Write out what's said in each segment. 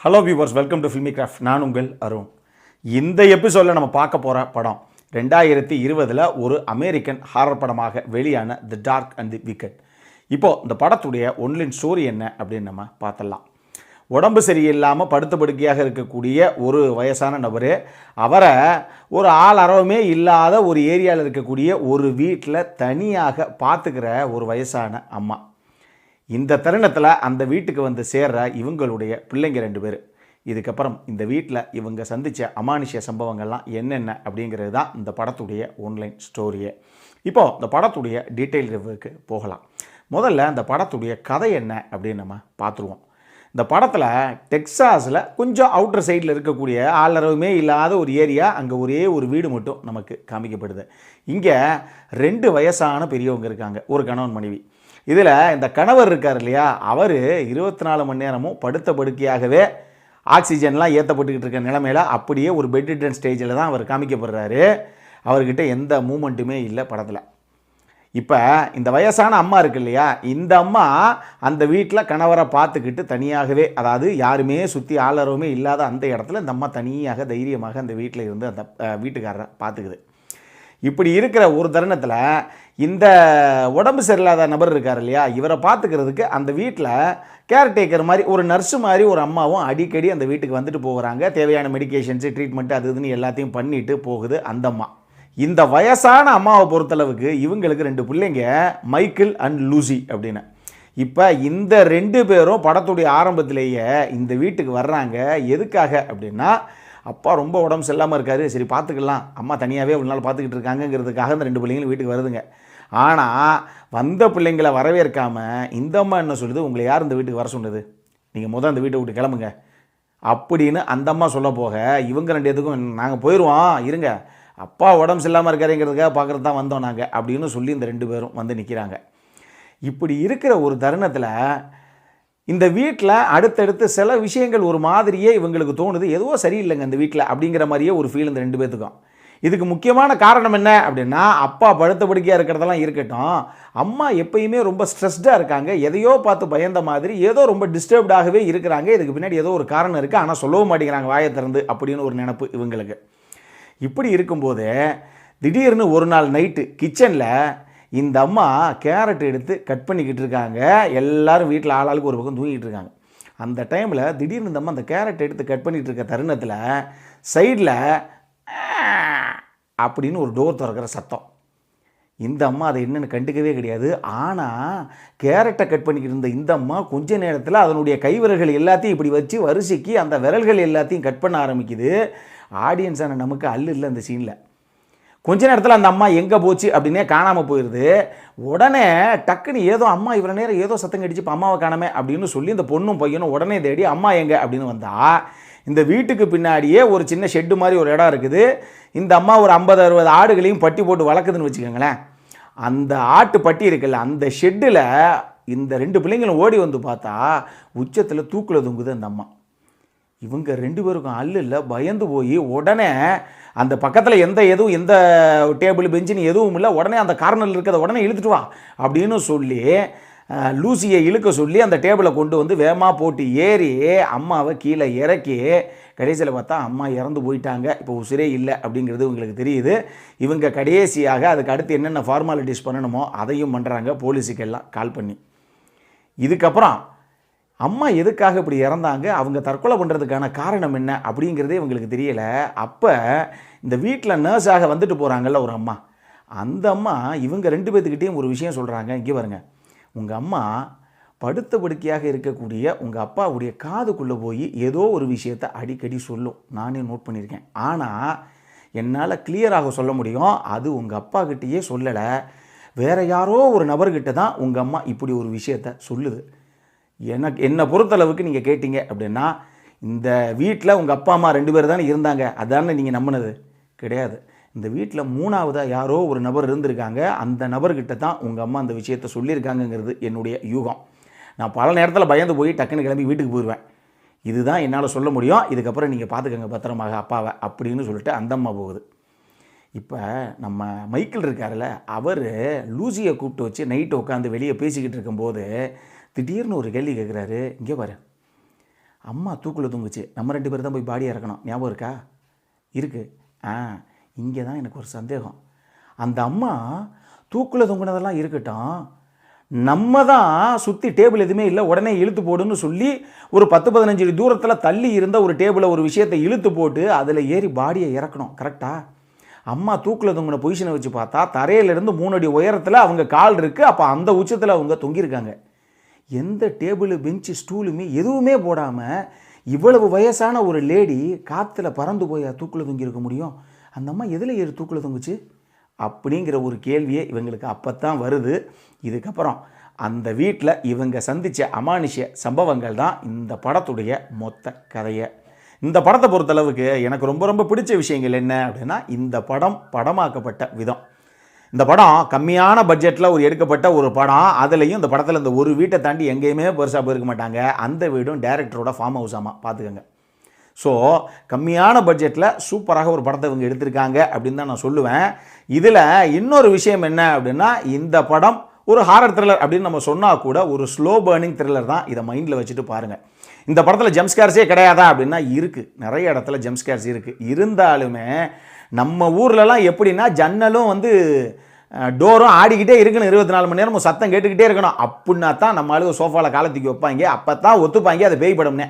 Hello viewers, welcome to filmi craft. நான் உங்கள் அருண். இந்த எபிசோடில் நம்ம பார்க்க போகிற படம் 2020 ஒரு அமெரிக்கன் ஹாரர் படமாக வெளியான தி டார்க் அண்ட் தி விக்கெட். இப்போது இந்த படத்துடைய ஒன்லைன் ஸ்டோரி என்ன அப்படின்னு நம்ம பார்த்துடலாம். உடம்பு சரியில்லாமல் படுத்த படுக்கையாக இருக்கக்கூடிய ஒரு வயசான நபர், அவரை ஒரு ஆள் அரவமே இல்லாத ஒரு ஏரியாவில் இருக்கக்கூடிய ஒரு வீட்டில் தனியாக பார்த்துக்கிற ஒரு வயசான அம்மா. இந்த தருணத்தில் அந்த வீட்டுக்கு வந்து சேர்ற இவங்களுடைய பிள்ளைங்க 2 பேர். இதுக்கப்புறம் இந்த வீட்டில் இவங்க சந்தித்த அமானுஷ்ய சம்பவங்கள்லாம் என்னென்ன அப்படிங்கிறது தான் இந்த படத்துடைய ஒன்லைன் ஸ்டோரியே. இப்போது இந்த படத்துடைய டீட்டெயில் ரிவ்யூக்கு போகலாம். முதல்ல இந்த படத்துடைய கதை என்ன அப்படின்னு நம்ம பார்த்துருவோம். இந்த படத்தில் டெக்சாஸில் கொஞ்சம் அவுட்டர் சைடில் இருக்கக்கூடிய ஆளரவுமே இல்லாத ஒரு ஏரியா, அங்கே ஒரே ஒரு வீடு மட்டும் நமக்கு காமிக்கப்படுது. இங்கே 2 வயசான பெரியவங்க இருக்காங்க, ஒரு கணவன் மனைவி. இதில் இந்த கணவர் இருக்கார் இல்லையா, அவர் 24 மணி நேரமும் படுத்த படுக்கையாகவே ஆக்சிஜன்லாம் ஏற்றப்பட்டுக்கிட்டு இருக்க நிலைமையில் அப்படியே ஒரு பெட்ரிடன் ஸ்டேஜில் தான் அவர் காமிக்கப்படுறாரு. அவர்கிட்ட எந்த மூமெண்ட்டுமே இல்லை படத்தில். இப்போ இந்த வயசான அம்மா இருக்கு இல்லையா, இந்த அம்மா அந்த வீட்டில் கணவரை பார்த்துக்கிட்டு தனியாகவே, அதாவது யாருமே சுற்றி ஆளரவுமே இல்லாத அந்த இடத்துல இந்த அம்மா தனியாக தைரியமாக அந்த வீட்டில் இருந்து அந்த வீட்டுக்காரரை பார்த்துக்குது. இப்படி இருக்கிற ஒரு தருணத்தில் இந்த உடம்பு சரியில்லாத நபர் இருக்கார் இல்லையா, இவரை பார்த்துக்கிறதுக்கு அந்த வீட்டில் கேர்டேக்கர் மாதிரி ஒரு நர்ஸு மாதிரி ஒரு அம்மாவும் அடிக்கடி அந்த வீட்டுக்கு வந்துட்டு போகிறாங்க. தேவையான மெடிக்கேஷன்ஸு, ட்ரீட்மெண்ட்டு அது இதுன்னு எல்லாத்தையும் பண்ணிட்டு போகுது அந்த அம்மா. இந்த வயசான அம்மாவை பொறுத்தளவுக்கு இவங்களுக்கு 2 பிள்ளைங்க, மைக்கேல் அண்ட் லூசி அப்படின்னு. இப்போ இந்த 2 பேரும் படத்துடைய ஆரம்பத்திலேயே இந்த வீட்டுக்கு வர்றாங்க. எதுக்காக அப்படின்னா, அப்பா ரொம்ப உடம்பு சரியில்லாமல் இருக்காரு, சரி பார்த்துக்கலாம், அம்மா தனியாகவே ஒரு நாள் பார்த்துக்கிட்டு இருக்காங்கங்கிறதுக்காக இந்த 2 பிள்ளைங்களும் வீட்டுக்கு வருதுங்க. ஆனால் வந்த பிள்ளைங்களை வரவேற்காமல் இந்த அம்மா என்ன சொல்லுது, உங்களை யார் இந்த வீட்டுக்கு வர சொன்னது, நீங்கள் முதல் அந்த வீட்டை விட்டு கிளம்புங்க அப்படின்னு அந்த அம்மா சொல்ல போக, இவங்க 2 பேத்துக்கும் நாங்கள் போயிடுவோம் இருங்க, அப்பா உடம்பு சரியில்லாமல் இருக்காருங்கிறதுக்காக பார்க்குறது தான் வந்தோம் நாங்கள் அப்படின்னு சொல்லி இந்த 2 பேரும் வந்து நிற்கிறாங்க. இப்படி இருக்கிற ஒரு தருணத்தில் இந்த வீட்டில் அடுத்தடுத்து சில விஷயங்கள் ஒரு மாதிரியே இவங்களுக்கு தோணுது, ஏதோ சரியில்லைங்க இந்த வீட்டில் அப்படிங்கிற மாதிரியே ஒரு ஃபீல் இந்த 2 பேத்துக்கும். இதுக்கு முக்கியமான காரணம் என்ன அப்படின்னா, அப்பா படுத்த படுக்கையாக இருக்கிறதெல்லாம் இருக்கட்டும், அம்மா எப்பயுமே ரொம்ப ஸ்ட்ரெஸ்டாக இருக்காங்க, எதையோ பார்த்து பயந்த மாதிரி, ஏதோ ரொம்ப டிஸ்டர்ப்டாகவே இருக்கிறாங்க. இதுக்கு பின்னாடி ஏதோ ஒரு காரணம் இருக்குது, ஆனால் சொல்லவும் மாட்டேங்கிறாங்க வாயை திறந்து அப்படின்னு ஒரு நினைப்பு இவங்களுக்கு. இப்படி இருக்கும்போது திடீர்னு ஒரு நாள் நைட்டு கிச்சனில் இந்த அம்மா கேரட் எடுத்து கட் பண்ணிக்கிட்டு இருக்காங்க. எல்லாரும் வீட்டில் ஆளாளுக்கு ஒரு பக்கம் தூங்கிட்டு இருக்காங்க. அந்த டைமில் திடீர்னு இந்த அம்மா அந்த கேரட் எடுத்து கட் பண்ணிகிட்டு இருக்க தருணத்தில் சைடில் அப்படின்னு ஒரு டோர் திறக்கிற சத்தம். இந்த அம்மா அதை என்னென்னு கண்டுக்கவே கிடையாது. ஆனால் கேரட்டை கட் பண்ணிக்கிட்டு இருந்த இந்த அம்மா கொஞ்ச நேரத்தில் அதனுடைய கைவிரல்கள் எல்லாத்தையும் இப்படி வச்சு வரிசைக்கு அந்த விரல்கள் எல்லாத்தையும் கட் பண்ண ஆரம்பிக்குது. ஆடியன்ஸான நமக்கு அல்லு இல்லை அந்த சீனில். கொஞ்ச நேரத்தில் அந்த அம்மா எங்கே போச்சு அப்படின்னே காணாமல் போயிடுது. உடனே டக்குன்னு ஏதோ அம்மா இவ்வளோ நேரம் ஏதோ சத்தம் கடிச்சு இப்போ அம்மாவை காணாமே அப்படின்னு சொல்லி இந்த பொண்ணும் பையனும் உடனே தேடி அம்மா எங்கே அப்படின்னு வந்தால், இந்த வீட்டுக்கு பின்னாடியே ஒரு சின்ன ஷெட்டு மாதிரி ஒரு இடம் இருக்குது. இந்த அம்மா ஒரு 50-60 ஆடுகளையும் பட்டி போட்டு வளர்க்குதுன்னு வச்சுக்கோங்களேன். அந்த ஆட்டு பட்டி இருக்குல்ல, அந்த ஷெட்டில் இந்த 2 பிள்ளைங்களும் ஓடி வந்து பார்த்தா உச்சத்தில் தூக்கில் தொங்குது அந்த அம்மா. இவங்க 2 பேருக்கும் அல்லு இல்லை, பயந்து போய் உடனே அந்த பக்கத்தில் எந்த டேபிள் பெஞ்சுன்னு எதுவும் இல்லை, உடனே அந்த கார்னரில் இருக்கிறத உடனே இழுத்துட்டு வா அப்படின்னு சொல்லி லூசியை இழுக்க சொல்லி அந்த டேபிளை கொண்டு வந்து வேகமாக போட்டு ஏறி அம்மாவை கீழே இறக்கி கடைசியில் பார்த்தா அம்மா இறந்து போயிட்டாங்க, இப்போ உசிரே இல்லை அப்படிங்கிறது உங்களுக்கு தெரியுது. இவங்க கடைசியாக அதுக்கு அடுத்து என்னென்ன ஃபார்மாலிட்டிஸ் பண்ணணுமோ அதையும் பண்ணுறாங்க, போலீஸுக்கெல்லாம் கால் பண்ணி. இதுக்கப்புறம் அம்மா எதுக்காக இப்படி இறந்தாங்க, அவங்க தற்கொலை பண்ணுறதுக்கான காரணம் என்ன அப்படிங்கிறதே இவங்களுக்கு தெரியலை. அப்போ இந்த வீட்டில் நர்ஸாக வந்துட்டு போகிறாங்கல்ல ஒரு அம்மா, அந்த அம்மா இவங்க 2 பேர்த்துக்கிட்டேயும் ஒரு விஷயம் சொல்கிறாங்க. இங்கே பாருங்க, உங்கள் அம்மா படுத்த படுக்கையாக இருக்கக்கூடிய உங்கள் அப்பாவுடைய காதுக்குள்ளே போய் ஏதோ ஒரு விஷயத்தை அடிக்கடி சொல்லும், நானே நோட் பண்ணியிருக்கேன். ஆனால் என்னால் கிளியராக சொல்ல முடியும், அது உங்கள் அப்பா கிட்டேயே சொல்லலை, வேறு யாரோ ஒரு நபர்கிட்ட தான் உங்கள் அம்மா இப்படி ஒரு விஷயத்தை சொல்லுது. என்னை பொறுத்தளவுக்கு நீங்கள் கேட்டிங்க அப்படின்னா, இந்த வீட்டில் உங்கள் அப்பா அம்மா 2 பேர் தானே இருந்தாங்க, அதானே நீங்கள் நம்பினது கிடையாது. இந்த வீட்டில் 3ஆவதாக யாரோ ஒரு நபர் இருந்திருக்காங்க, அந்த நபர்கிட்ட தான் உங்கள் அம்மா அந்த விஷயத்தை சொல்லியிருக்காங்கங்கிறது என்னுடைய யூகம். நான் பல நேரத்தில் பயந்து போய் டக்குன்னு கிளம்பி வீட்டுக்கு போயிடுவேன். இதுதான் என்னால் சொல்ல முடியும், இதுக்கப்புறம் நீங்கள் பார்த்துக்கங்க பத்திரமாக அப்பாவை அப்படின்னு சொல்லிட்டு அந்த அம்மா போகுது. இப்போ நம்ம மைக்கேல் இருக்கார்ல, அவர் லூசியை கூப்பிட்டு வச்சு நைட்டு உட்காந்து வெளியே பேசிக்கிட்டு இருக்கும்போது திடீர்னு ஒரு கேள்வி கேட்குறாரு. இங்கே பாரு, அம்மா தூக்கில் தூங்குச்சு, நம்ம 2 பேர் தான் போய் பாடியை இறக்கணும், ஞாபகம் இருக்கா? இருக்குது. இங்கே தான் எனக்கு ஒரு சந்தேகம். அந்த அம்மா தூக்கில் தொங்குனதெல்லாம் இருக்கட்டும், நம்ம தான் சுற்றி டேபிள் எதுவுமே இல்லை, உடனே இழுத்து போடுன்னு சொல்லி ஒரு 10-15 அடி தூரத்தில் தள்ளி இருந்த ஒரு டேபிளை ஒரு விஷயத்தை இழுத்து போட்டு அதில் ஏறி பாடியை இறக்கணும். கரெக்டா? அம்மா தூக்கில் தொங்கின பொசிஷனை வச்சு பார்த்தா தரையிலிருந்து 3 அடி உயரத்தில் அவங்க கால் இருக்குது. அப்போ அந்த உச்சத்தில் அவங்க தொங்கியிருக்காங்க. எந்த டேபிள், பெஞ்சு, ஸ்டூலுமே எதுவுமே போடாமல் இவ்வளவு வயசான ஒரு லேடி காற்றுல பறந்து போய் தூக்கில் தொங்கியிருக்க முடியும்? அந்த அம்மா எதில் ஏறி தூக்கில் தொங்குச்சு அப்படிங்கிற ஒரு கேள்வியே இவங்களுக்கு அப்போ தான் வருது. இதுக்கப்புறம் அந்த வீட்டில் இவங்க சந்தித்த அமானுஷ்ய சம்பவங்கள் தான் இந்த படத்துடைய மொத்த கதையை. இந்த படத்தை பொறுத்தளவுக்கு எனக்கு ரொம்ப ரொம்ப பிடிச்ச விஷயங்கள் என்ன அப்படின்னா, இந்த படம் படமாக்கப்பட்ட விதம். இந்த படம் கம்மியான பட்ஜெட்டில் எடுக்கப்பட்ட ஒரு படம். அதுலேயும் இந்த படத்தில் இந்த ஒரு வீட்டை தாண்டி எங்கேயுமே பெருசாக போயிருக்க மாட்டாங்க. அந்த வீடும் டைரக்டரோட ஃபார்ம் ஹவுஸ். பார்த்துக்கோங்க. ஸோ கம்மியான பட்ஜெட்டில் சூப்பராக ஒரு படத்தை இவங்க எடுத்திருக்காங்க அப்படின்னு தான் நான் சொல்லுவேன். இதில் இன்னொரு விஷயம் என்ன அப்படின்னா, இந்த படம் ஒரு ஹாரர் த்ரில்லர் அப்படின்னு நம்ம சொன்னால் கூட ஒரு ஸ்லோ பர்னிங் த்ரில்லர் தான். இதை மைண்டில் வச்சுட்டு பாருங்கள். இந்த படத்தில் ஜம்ப்ஸ்கேர்ஸே கிடையாதா அப்படின்னா இருக்குது. நிறைய இடத்துல ஜம்ப்ஸ்கேர்ஸ் இருக்குது. இருந்தாலுமே நம்ம ஊர்லலாம் எப்படின்னா, ஜன்னலும் டோரும் ஆடிக்கிட்டே இருக்கணும், 24 மணி நேரம் சத்தம் கேட்டுக்கிட்டே இருக்கணும். அப்படின்னா தான் நம்ம ஆளுங்க சோஃபாவில் காலத்துக்கு வைப்பாங்க. அப்போ தான் ஒத்துப்பாங்க அது பேய் படம்னே.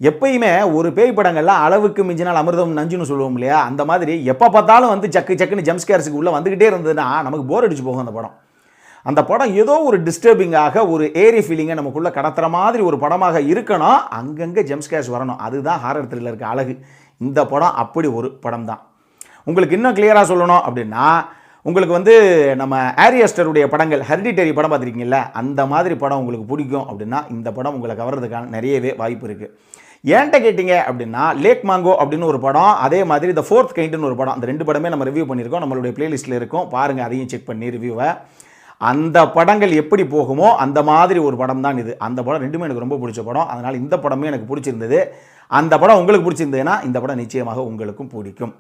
எப்பயுமே ஒரு பேய் படங்கள்லாம் அளவுக்கு மிஞ்சினால் அமிர்தம் நஞ்சுன்னு சொல்லுவோம் இல்லையா? அந்த மாதிரி எப்போ பார்த்தாலும் சக்குன்னு ஜம்ப்ஸ்கேர்ஸுக்கு உள்ளே வந்துக்கிட்டே இருந்ததுன்னா நமக்கு போர் அடிச்சு போகும் அந்த படம். அந்த படம் ஏதோ ஒரு டிஸ்டர்பிங்காக ஒரு ஏரி ஃபீலிங்கை நமக்குள்ளே கடத்துகிற மாதிரி ஒரு படமாக இருக்கணும். அங்கங்கே ஜம்ப்ஸ்கேர்ஸ் வரணும். அதுதான் ஹாரர் த்ரில்லருக்கு அழகு. இந்த படம் அப்படி ஒரு படம் தான். உங்களுக்கு இன்னும் கிளியராக சொல்லணும் அப்படின்னா, உங்களுக்கு நம்ம ஆரி அஸ்டருடைய படங்கள், ஹெரிடிட்டரி படம் பார்த்துருக்கீங்கல்ல, அந்த மாதிரி படம் உங்களுக்கு பிடிக்கும் அப்படின்னா இந்த படம் உங்களை கவர்றதுக்கான நிறையவே வாய்ப்பு இருக்குது. ஏன்ட்ட கேட்டிங்க அப்படின்னா, லேக் மாங்கோ அப்படின்னு ஒரு படம், அதே மாதிரி த ஃபோர்த் கைண்டுன்னு ஒரு படம். அந்த 2 படமே நம்ம ரிவ்யூ பண்ணியிருக்கோம். நம்மளுடைய பிளேலிஸ்ட்டில் இருக்கும், பாருங்கள். அதையும் செக் பண்ணி ரிவ்யூவை. அந்த படங்கள் எப்படி போகுமோ அந்த மாதிரி ஒரு படம் தான் இது. அந்த படம் 2மே எனக்கு ரொம்ப பிடிச்ச படம். அதனால் இந்த படமே எனக்கு பிடிச்சிருந்தது. அந்த படம் உங்களுக்கு பிடிச்சிருந்ததுன்னா இந்த படம் நிச்சயமாக உங்களுக்கும் பிடிக்கும்.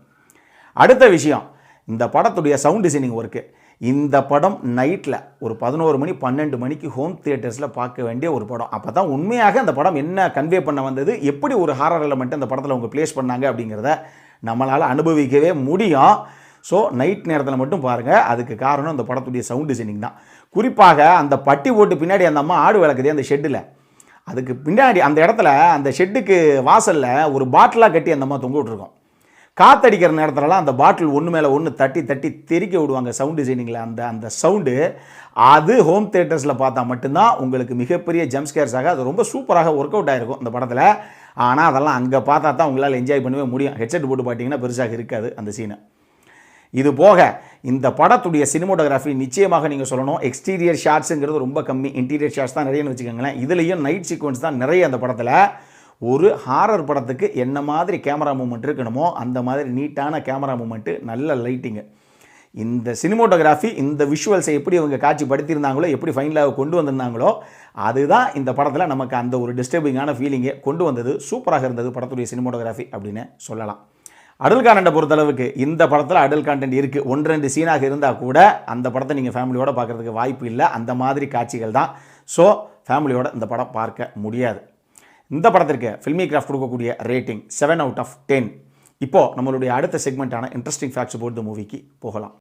அடுத்த விஷயம், இந்த படத்துடைய சவுண்ட் டிசைனிங் ஒர்க்கு. இந்த படம் நைட்டில் ஒரு 11 மணி 12 மணிக்கு ஹோம் தியேட்டர்ஸில் பார்க்க வேண்டிய ஒரு படம். அப்போ தான் உண்மையாக அந்த படம் என்ன கன்வே பண்ண வந்தது, எப்படி ஒரு ஹாரர் எலமெண்ட் அந்த படத்தில் அவங்க ப்ளேஸ் பண்ணாங்க அப்படிங்கிறத நம்மளால் அனுபவிக்கவே முடியும். ஸோ நைட் நேரத்தில் மட்டும் பாருங்கள். அதுக்கு காரணம் இந்த படத்துடைய சவுண்ட் டிசைனிங் தான். குறிப்பாக அந்த பட்டி போட்டு பின்னாடி அந்த அம்மா ஆடு வளர்க்குதே அந்த ஷெட்டில், அதுக்கு பின்னாடி அந்த இடத்துல அந்த ஷெட்டுக்கு வாசலில் ஒரு பாட்டிலாக கட்டி அந்த அம்மா தொங்க விட்டுருக்கோம். காற்றடிக்கிற நேரத்துலலாம் அந்த பாட்டில் ஒன்று மேலே ஒன்று தட்டி தட்டி தெறிக்க விடுவாங்க சவுண்ட் டிசைனிங்கில். அந்த சவுண்டு அது ஹோம் தியேட்டர்ஸில் பார்த்தா மட்டும்தான் உங்களுக்கு மிகப்பெரிய ஜம்ப்ஸ்கேர்ஸாக அது ரொம்ப சூப்பராக ஒர்க் அவுட் ஆகிருக்கும் இந்த படத்தில். ஆனால் அதெல்லாம் அங்கே பார்த்தா தான் உங்களால் என்ஜாய் பண்ணவே முடியும். ஹெட்செட் போட்டு பார்த்தீங்கன்னா பெருசாக இருக்காது அந்த சீனை. இது போக இந்த படத்துடைய சினிமோட்டோகிராஃபி நிச்சயமாக நீங்கள் சொல்லணும். எக்ஸ்டீரியர் ஷாட்ஸுங்கிறது ரொம்ப கம்மி, இன்டீரியர் ஷாட்ஸ் தான் நிறையன்னு வச்சுக்கோங்களேன். இதுலேயும் நைட் சீக்வன்ஸ் தான் நிறைய அந்த படத்தில். ஒரு ஹாரர் படத்துக்கு என்ன மாதிரி கேமரா மூமெண்ட் இருக்கணுமோ அந்த மாதிரி நீட்டான கேமரா மூமெண்ட்டு, நல்ல லைட்டிங்கு. இந்த சினிமோட்டோகிராஃபி, இந்த விஷுவல்ஸை எப்படி அவங்க காட்சிப்படுத்தியிருந்தாங்களோ, எப்படி ஃபைனலாக கொண்டு வந்திருந்தாங்களோ, அதுதான் இந்த படத்தில் நமக்கு அந்த ஒரு டிஸ்டர்பிங்கான ஃபீலிங்கை கொண்டு வந்தது. சூப்பராக இருந்தது படத்துடைய சினிமோட்டோகிராஃபி அப்படின்னு சொல்லலாம். அடல் கான்டென்ட்டை பொறுத்தளவுக்கு இந்த படத்தில் அடல் கான்டென்ட் இருக்குது. 1-2 சீனாக இருந்தால் கூட அந்த படத்தை நீங்கள் ஃபேமிலியோடு பார்க்குறதுக்கு வாய்ப்பு இல்லை. அந்த மாதிரி காட்சிகள் தான். ஸோ ஃபேமிலியோட இந்த படம் பார்க்க முடியாது. இந்த படத்திற்கு ஃபில்மி கிராஃப்ட் கொடுக்கக்கூடிய ரேட்டிங் 7/10. இப்போது நம்மளுடைய அடுத்த செக்மெண்ட்டான இன்ட்ரெஸ்டிங் ஃபேக்ட்ஸ் அபவுட் தி மூவிக்கு போகலாம்.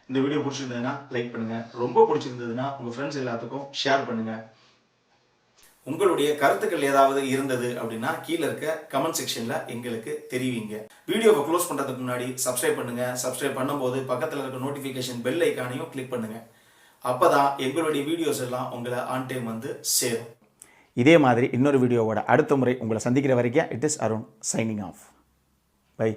இந்த வீடியோ பிடிச்சிருந்ததுன்னா லைக் பண்ணுங்கள். ரொம்ப பிடிச்சிருந்ததுன்னா உங்கள் ஃப்ரெண்ட்ஸ் எல்லாத்துக்கும் ஷேர் பண்ணுங்கள். உங்களுடைய கருத்துக்கள் ஏதாவது இருந்தது அப்படின்னா கீழே இருக்க கமெண்ட் செக்ஷனில் எங்களுக்கு தெரிவிங்க. வீடியோவை க்ளோஸ் பண்ணுறதுக்கு முன்னாடி சப்ஸ்கிரைப் பண்ணுங்கள். சப்ஸ்கிரைப் பண்ணும்போது பக்கத்தில் இருக்க நோட்டிஃபிகேஷன் பெல் ஐக்கானையும் கிளிக் பண்ணுங்கள். அப்போ தான் எங்களுடைய வீடியோஸ் எல்லாம் உங்களை ஆன் டைம் சேரும். இதே மாதிரி இன்னொரு வீடியோவோட அடுத்த முறை உங்களை சந்திக்கிற வரைக்கும் it is Arun signing off. By.